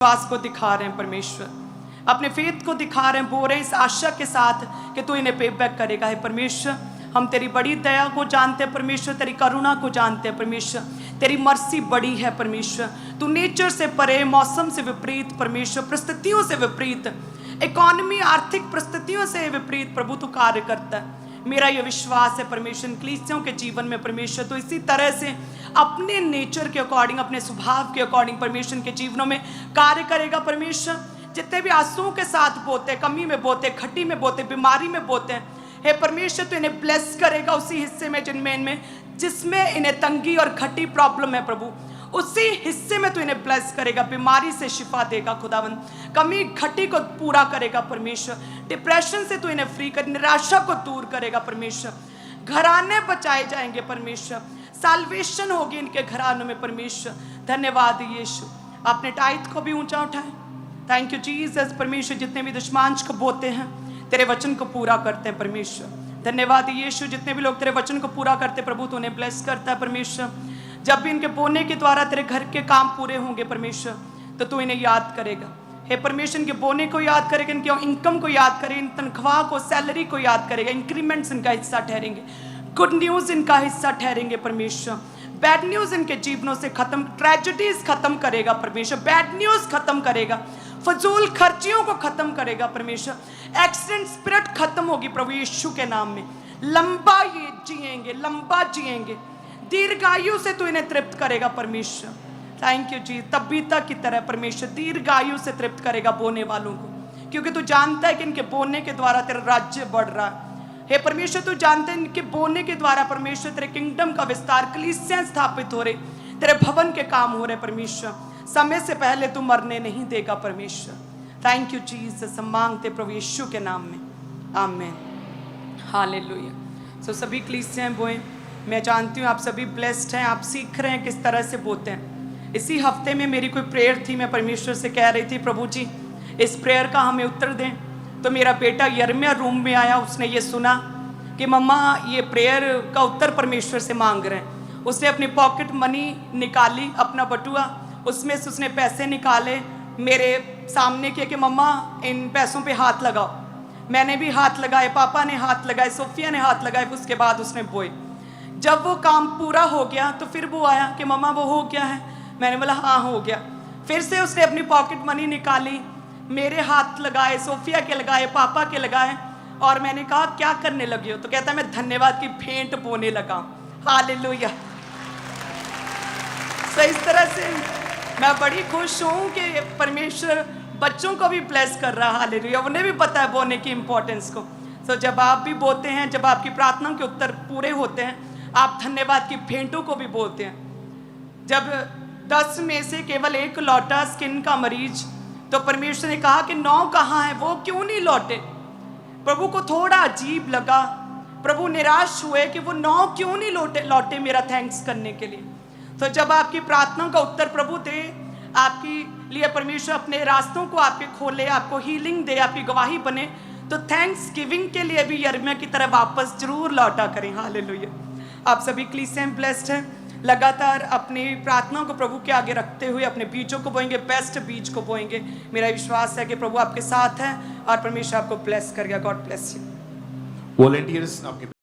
विश्वास को दिखा रहे हैं परमेश्वर, अपने फेथ को दिखा रहे हैं, बोल रहे हैं इस आशा के साथ कि तू इन्हें पे बैक करेगा। है परमेश्वर, हम तेरी बड़ी दया को जानते हैं परमेश्वर, तेरी करुणा को जानते हैं परमेश्वर, तेरी मर्सी बड़ी है परमेश्वर। तू नेचर से परे, मौसम से विपरीत परमेश्वर, परिस्थितियों से विपरीत, इकोनॉमी आर्थिक परिस्थितियों से विपरीत प्रभु तू कार्य करता है। मेरा यह विश्वास है परमेश्वर कलीसियों के जीवन में परमेश्वर तो इसी तरह से अपने नेचर के अकॉर्डिंग, अपने स्वभाव के अकॉर्डिंग परमेश्वर के जीवनों में कार्य करेगा परमेश्वर। जितने भी आंसुओं के साथ बोते, कमी में बोते, खट्टी में बोते, बीमारी में बोते हैं, हे परमेश्वर तो इन्हें ब्लेस करेगा उसी हिस्से में जिसमें इन्हें तंगी और खट्टी प्रॉब्लम है प्रभु, उसी हिस्से में तो इन्हें ब्लेस करेगा, बीमारी से शिफा देगा खुदावन, कमी खट्टी को पूरा करेगा परमेश्वर, डिप्रेशन से तो इन्हें फ्री कर, निराशा को दूर करेगा परमेश्वर, घराने बचाए जाएंगे परमेश्वर, साल्वेशन होगी इनके घरानों में परमेश्वर। धन्यवाद यीशु, आपने टाइट को भी ऊंचा उठाए। थैंक यू जीसस परमेश्वर, जितने भी दुश्मन को बोते हैं तेरे वचन को पूरा करते हैं परमेश्वर। धन्यवाद यीशु, जितने भी लोग तेरे वचन को पूरा करते प्रभु तो उन्हें ब्लेस करता है परमेश्वर। जब भी इनके बोने के द्वारा तेरे घर के काम पूरे होंगे परमेश्वर तो तू इन्हें याद करेगा। हे परमेश्वर, इनके बोने को याद करेगा, इनके इनकम को याद करेगा, इन तनख्वाह को, सैलरी को याद करेगा, इंक्रीमेंट्स इनका हिस्सा ठहरेंगे, गुड न्यूज इनका हिस्सा ठहरेंगे परमेश्वर। बैड न्यूज इनके जीवनों से खत्म, ट्रेजेडीज खत्म करेगा परमेश्वर, बैड न्यूज खत्म करेगा, फजूल खर्चियों को खत्म करेगा परमेश्वर, एक्सीडेंट स्पिरिट खत्म होगी प्रभु यीशु के नाम में। लंबा ये जिएंगे, लंबा जिएंगे, दीर्घायु से तू इन्हें तृप्त करेगा परमेश्वर। थैंक यू जी, तबीता की तरह परमेश्वर दीर्घायु से तृप्त करेगा बोने वालों को, क्योंकि तू जानता है कि इनके बोने के द्वारा तेरा राज्य बढ़ रहा है। हे परमेश्वर, तू जानते हैं इनके बोने के द्वारा परमेश्वर तेरे किंगडम का विस्तार, कलीसियां स्थापित हो रहे, तेरे भवन के काम हो रहे परमेश्वर। समय से पहले तू मरने नहीं देगा परमेश्वर। थैंक यू जीसस, हम मांगते प्रभु यीशु के नाम में, आमीन, हालेलुया। सो सभी कलीसियां बोएं, मैं जानती हूँ आप सभी ब्लेस्ड हैं, आप सीख रहे हैं किस तरह से बोते हैं। इसी हफ्ते में मेरी कोई प्रेयर थी, मैं परमेश्वर से कह रही थी प्रभु जी इस प्रेयर का हमें उत्तर दें। तो मेरा बेटा यर्मिया रूम में आया, उसने ये सुना कि मम्मा ये प्रेयर का उत्तर परमेश्वर से मांग रहे हैं। उसने अपनी पॉकेट मनी निकाली, अपना बटुआ, उसमें से उसने पैसे निकाले, मेरे सामने किया कि मम्मा इन पैसों पे हाथ लगाओ। मैंने भी हाथ लगाए, पापा ने हाथ लगाए, सोफिया ने हाथ लगाए, उसके बाद उसने बोए। जब वो काम पूरा हो गया तो फिर वो आया कि मम्मा वो हो गया है, मैंने बोला हाँ हो गया। फिर से उसने अपनी पॉकेट मनी निकाली, मेरे हाथ लगाए, सोफिया के लगाए, पापा के लगाए, और मैंने कहा क्या करने लगी हो? तो कहता मैं धन्यवाद की भेंट बोने लगा। हालेलुया। तो इस तरह से मैं बड़ी खुश हूँ कि परमेश्वर बच्चों को भी ब्लेस कर रहा है। हालेलुया, उन्हें भी पता है बोने की इंपॉर्टेंस को। तो जब आप भी बोलते हैं, जब आपकी प्रार्थनाओं के उत्तर पूरे होते हैं, आप धन्यवाद की भेंटों को भी बोलते हैं। जब 10 में से केवल 1 लौटा स्किन का मरीज, तो परमेश्वर ने कहा कि 9 कहाँ है, वो क्यों नहीं लौटे? प्रभु को थोड़ा अजीब लगा, प्रभु निराश हुए कि वो 9 क्यों नहीं लौटे मेरा थैंक्स करने के लिए। तो जब आपकी प्रार्थनाओं का उत्तर प्रभु दे, आपके लिए परमेश्वर अपने रास्तों को आपके खोले, आपको हीलिंग दे, आपकी गवाही बने, तो थैंक्स गिविंग के लिए भी यर्मिया की तरह वापस जरूर लौटा करें। हालेलुया। आप सभी कलीसियां ब्लेस्ड हैं, लगातार अपनी प्रार्थनाओं को प्रभु के आगे रखते हुए अपने बीजों को बोएंगे, बेस्ट बीज को बोएंगे। मेरा विश्वास है कि प्रभु आपके साथ है और परमेश्वर आपको ब्लेस करेगा। God bless you. वॉलंटियर्स आपके